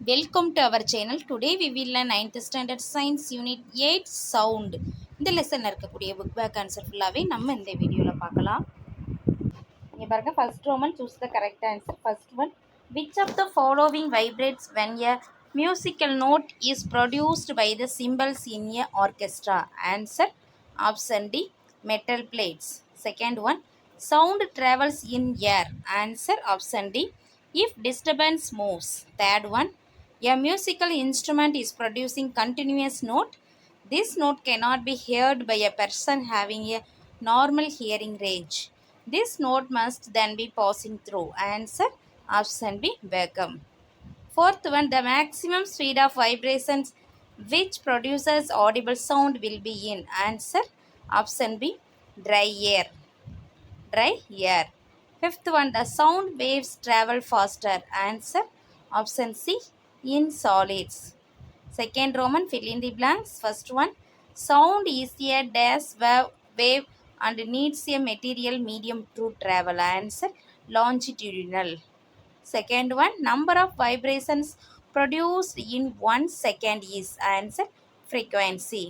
Welcome to our channel. Today we will learn 9th standard science unit 8 sound. இந்த லெசன்ல இருக்கக்கூடிய book back answer ஃபுல்லாவே நம்ம இந்த வீடியோல பார்க்கலாம். இங்க பாருங்க first Roman choose the correct answer. First one, which of the following vibrates when a musical note is produced by the cymbals in a orchestra? Answer option D, metal plates. Second one, sound travels in air. Answer option D, if disturbance moves. Third one, a musical instrument is producing continuous note. This note cannot be heard by a person having a normal hearing range. This note must then be passing through. Answer option B, vacuum. Fourth one, the maximum speed of vibrations which produces audible sound will be in. Answer option B, dry air. Dry air. Fifth one, the sound waves travel faster. Answer option C, in solids. Second Roman, fill in the blanks. First one, sound is a dash wave and needs a material medium to travel. Answer longitudinal. Second one, number of vibrations produced in 1 second is. Answer frequency.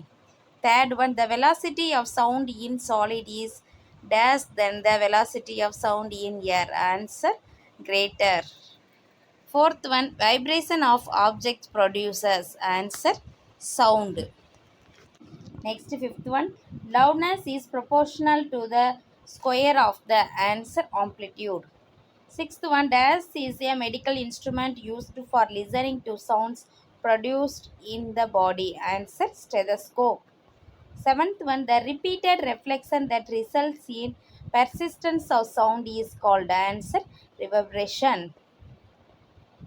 Third one, the velocity of sound in solid is dash than the velocity of sound in air. Answer greater. Fourth one, vibration of objects produces. Answer sound. Next, fifth one, loudness is proportional to the square of the. Answer amplitude. Sixth one, dash is a medical instrument used for listening to sounds produced in the body. Answer stethoscope. Seventh one, the repeated reflection that results in persistence of sound is called. Answer reverberation.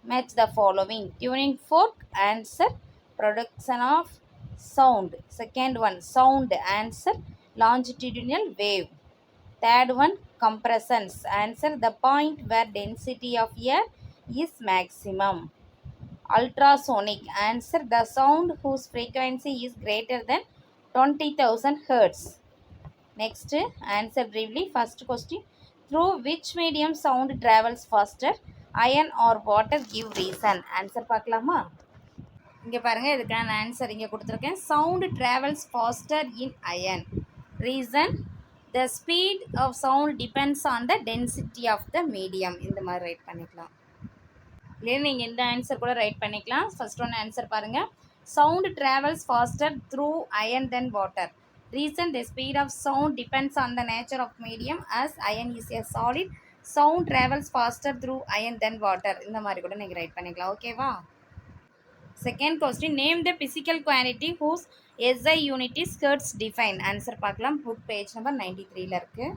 Match the following. Tuning fork. Answer production of sound. Second one, sound. Answer longitudinal wave. Third one, compressions. Answer the point where density of air is maximum. Ultrasonic. Answer the sound whose frequency is greater than 20,000 Hertz. Next, answer briefly. First question, through which medium sound travels faster? Iron or water? Give reason. Answer பார்க்கலாமா? இங்கே பாருங்க, இதுக்கான answer இங்கே கொடுத்துருக்கேன். Sound travels faster in iron. Reason, the speed of sound depends on the density of the medium. இந்த மாதிரி write பண்ணிக்கலாம். இல்லையா நீங்கள் இந்த ஆன்சர் கூட ரைட் பண்ணிக்கலாம். ஃபர்ஸ்ட் ஒன் ஆன்சர் பாருங்கள். Sound travels faster through iron than water. Reason, the speed of sound depends on the nature of medium as iron is a solid. Sound travels faster through iron than water. இந்த மாதிரி கூட நீங்கள் write பண்ணிக்கலாம். ஓகேவா? Second question, name the physical quantity whose SI unit is hertz define. Answer பார்க்கலாம். Book page number 93 இருக்குது.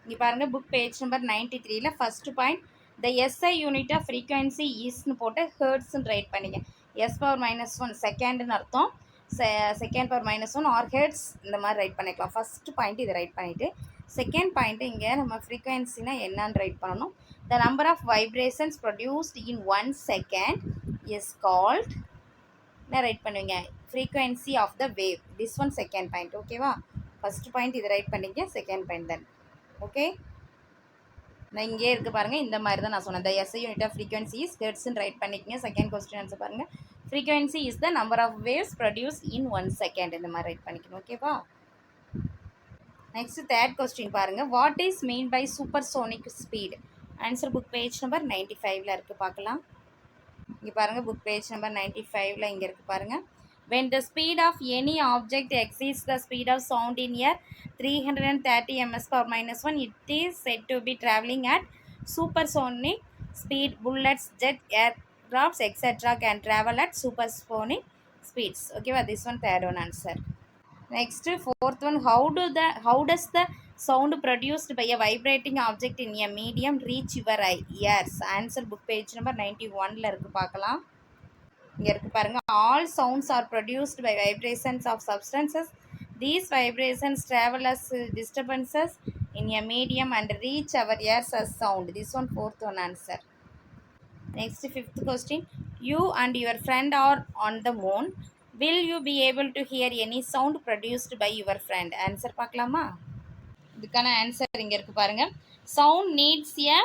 இங்கே பாருங்கள், book page number 93 first point, the SI unit of frequency ஈஸ்ன்னு போட்டு ஹெர்ட்ஸ்ன்னு ரைட் பண்ணிங்க. S⁻−1 செகண்டுன்னு அர்த்தம். செகண்ட் பவர் -1 ஆர் ஹெர்ட்ஸ் இந்த மாதிரி ரைட் பண்ணிக்கலாம். ஃபர்ஸ்ட் பாயிண்ட் இதை ரைட் பண்ணிவிட்டு செகண்ட் பாயிண்ட்டு இங்கே நம்ம ஃப்ரீக்வன்சினா என்னன்னு ரைட் பண்ணணும். The number of vibrations produced in 1 second is called என்ன ரைட் பண்ணுவீங்க? Frequency of the wave. This one second point. ஓகேவா? ஃபர்ஸ்ட் பாயிண்ட் இதை ரைட் பண்ணிக்க, செகண்ட் பாயிண்ட் தென். ஓகே, நான் இங்கே இருக்குது பாருங்கள். இந்த மாதிரி தான் நான் சொன்னேன். The SI unit of frequency is ஹெர்ட்ஸ்ன்னு ரைட் பண்ணிக்கங்க. செகண்ட் கொஸ்டின் ஆன்சர் பாருங்கள். Frequency is the number of waves produce in 1 second. இந்த மாதிரி ரைட் பண்ணிக்கணும். ஓகேவா? நெக்ஸ்ட் தேர்ட் கொஸ்டின் பாருங்கள். What is mean by supersonic speed? Answer book page number 95 இருக்குது. பார்க்கலாம். இங்கே பாருங்கள், புக் பேஜ் நம்பர் 95 இங்கே இருக்குது பாருங்கள். When the speed of any object exceeds the speed of sound in air 330 ms/-1, it is said to be traveling at supersonic speed. Bullets, jet aircrafts, etc. can travel at supersonic speeds. Okay, well, this one third one answer. Next, fourth one, how does the sound produced by a vibrating object in a medium reach your ears? Answer book page number 91 இருக்குது. பார்க்கலாம். இங்கே இருக்குது பாருங்கள். All sounds are produced by vibrations of substances. These vibrations travel as disturbances in a medium and reach our ears as sound. This one fourth one answer. Next fifth question, you and your friend are on the moon. Will you be able to hear any sound produced by your friend? Answer பார்க்கலாமா? இதுக்கான answer இங்கே இருக்குது பாருங்கள். Sound needs a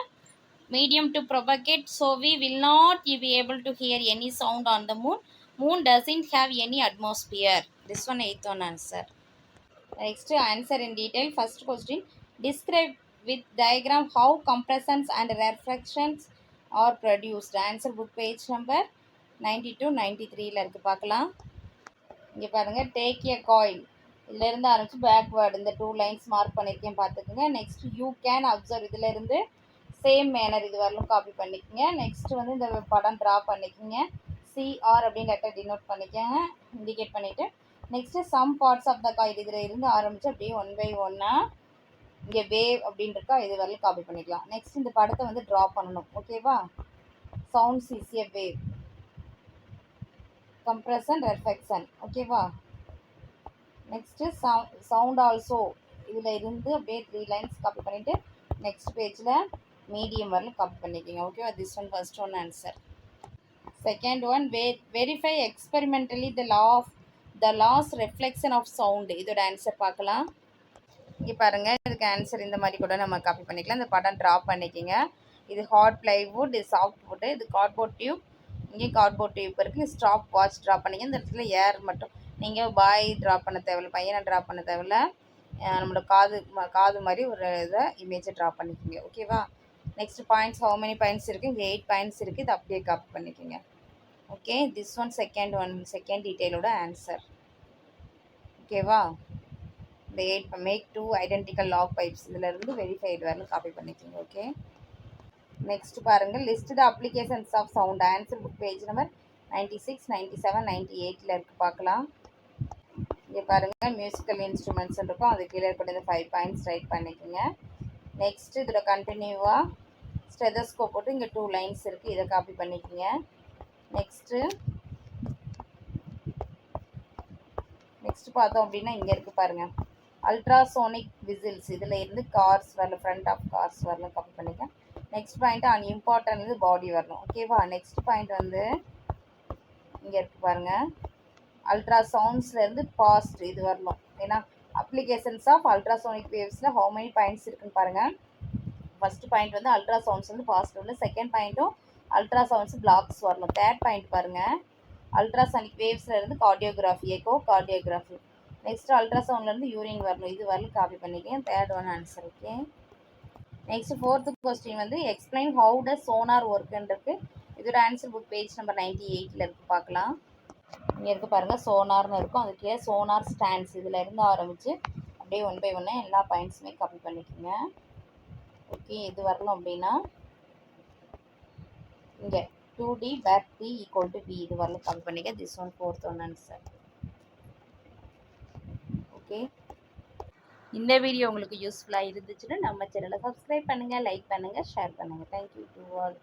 medium to propagate, so we will not be able to hear any sound on the moon. Moon doesn't have any atmosphere. This one eighth one answer. Next answer in detail. First question, describe with diagram how compressions and refractions are produced. Answer book page number 92 93 ல இருக்கு பார்க்கலாம். இங்கே பாருங்க, take a coil, இதிலிருந்து ஆரம்பிச்சு backward இந்த 2 lines mark பண்ணியிருக்கேன் பார்த்துக்குங்க. நெக்ஸ்ட் யூ கேன் அப்சர்வ், இதிலிருந்து சேம் மேனர் இது வரலும் காப்பி பண்ணிக்கோங்க. நெக்ஸ்ட் வந்து இந்த படம் ட்ரா பண்ணிக்கோங்க. சிஆர் அப்படின்னு லெட்டர் டினோட் பண்ணிக்கோங்க, இண்டிகேட் பண்ணிவிட்டு next some parts of the coil இதில் இருந்து ஆரம்பித்து அப்படியே 1 by 1 இங்கே வேவ் அப்படின்னு இருக்கா, இது வரலும் காப்பி பண்ணிக்கலாம். நெக்ஸ்ட் இந்த படத்தை வந்து ட்ரா பண்ணணும். ஓகேவா? Sounds is a wave, compression reflection. ஓகேவா? நெக்ஸ்ட்டு சவுண்ட் ஆல்சோ, இதில் இருந்து அப்படியே 3 லைன்ஸ் காப்பி பண்ணிவிட்டு நெக்ஸ்ட் பேஜில் மீடியம் வரலும் காப்பி பண்ணிக்கோங்க. ஓகேவா? This one first one answer. Second one, verify experimentally the laws reflection of sound. இதோட ஆன்சர் பார்க்கலாம். இங்கே பாருங்கள், இதுக்கு ஆன்சர் இந்த மாதிரி கூட நம்ம காப்பி பண்ணிக்கலாம். இந்த படம் ட்ரா பண்ணிக்கோங்க. இது ஹார்ட் ப்ளைவுட், இது சாஃப்ட் வுட்டு, இது கார்ட்போர்ட் டியூப், இங்கேயும் கார்ட்போர்ட் டியூப் இருக்குது. ஸ்டாப் வாட்ச் ட்ரா பண்ணிங்க. இந்த இடத்துல ஏர் மட்டும், நீங்கள் பாய் ட்ரா பண்ண தேவையில்ல, பையனை ட்ரா பண்ண தேவையில்ல, நம்மளோட காது மாதிரி ஒரு இதை இமேஜை ட்ரா பண்ணிக்கோங்க. ஓகேவா? Next points, how many points இருக்குது? இங்கே 8 பாயிண்ட்ஸ் இருக்குது. இது அப்படியே காப்பி பண்ணிக்கோங்க. ஓகே, திஸ் ஒன் செகண்ட் டீட்டெயிலோட ஆன்சர். ஓகேவா? இந்த 8 மேக் 2 ஐடென்டிக்கல் லாக் பைப்ஸ், இதிலிருந்து வெரிஃபைடு வரலும் காப்பி பண்ணிக்கோங்க. ஓகே, நெக்ஸ்ட் பாருங்கள், list the applications of sound. Answer book page number 96 97 98 இருக்குது பார்க்கலாம். இங்கே பாருங்கள், மியூசிக்கல் இன்ஸ்ட்ருமெண்ட்ஸ் இருக்கும், அது கீழே இருக்கிற இந்த 5 பாயிண்ட்ஸ் ரைட் பண்ணிக்கோங்க. நெக்ஸ்ட் இதோட கண்டினியூவாக ஸ்டெதஸ்கோப் போட்டு இங்கே 2 லைன்ஸ் இருக்குது, இதை காப்பி பண்ணிக்கோங்க. நெக்ஸ்ட் பார்த்தோம் அப்படின்னா இங்கே இருக்குது பாருங்கள், அல்ட்ராசோனிக் விசில்ஸ், இதில் இருந்து கார்ஸ் வரலாம், ஃப்ரண்ட் ஆஃப் கார்ஸ் வரலாம், காப்பி பண்ணிக்க. நெக்ஸ்ட் பாயிண்ட் ஆன் இம்பார்ட்டன்ட் பாடி வரணும். ஓகேவா? நெக்ஸ்ட் பாயிண்ட் வந்து இங்கே இருக்குது பாருங்கள், அல்ட்ராசவுண்ட்ஸ்லேருந்து பாஸ்ட் இது வரணும். ஏன்னா அப்ளிகேஷன்ஸ் ஆஃப் அல்ட்ராசோனிக் வேவ்ஸில் ஹவு மெனி பாயிண்ட்ஸ் இருக்குன்னு பாருங்கள். ஃபர்ஸ்ட் பாயிண்ட் வந்து அல்ட்ராசவுண்ட்ஸ் வந்து பாஸ்ட் வரணும். செகண்ட் பாயிண்ட்டும் அல்ட்ராசவுண்ட்ஸ் பிளாக்ஸ் வரணும். தேர்ட் பாயிண்ட் பாருங்கள், அல்ட்ராசானிக் வேவ்ஸ்லேருந்து கார்டியோகிராஃபி, எக்கோ கார்டியோகிராஃபி. நெக்ஸ்ட் அல்ட்ராசவுண்ட்லேருந்து யூரின் வரணும். இது வரலும் காப்பி பண்ணிக்கேன். Third one answer. Okay, next fourth question வந்து எக்ஸ்பிளைன் ஹவு டஸ் சோனார் ஒர்க்குன்றது. இதோட ஆன்சர் புக் பேஜ் நம்பர் 98 இருக்குது பார்க்கலாம். இங்கே இருக்குது பாருங்கள், சோனார்னு இருக்கும், அதுக்கே சோனார் ஸ்டாண்ட்ஸ், இதில் இருந்து ஆரம்பித்து அப்படியே 1 by 1 எல்லா பாயிண்ட்ஸுமே காப்பி பண்ணிக்கோங்க. ஓகே, இது வரணும் அப்படின்னா இங்கே 2D where P equal to V, இது வரலும் காப்பி பண்ணிக்க. This one fourth one answer. Okay, இந்த வீடியோ உங்களுக்கு யூஸ்ஃபுல்லாக இருந்துச்சுன்னா நம்ம சேனலை சப்ஸ்கிரைப் பண்ணுங்கள், லைக் பண்ணுங்கள், ஷேர் பண்ணுங்கள். Thank you to all.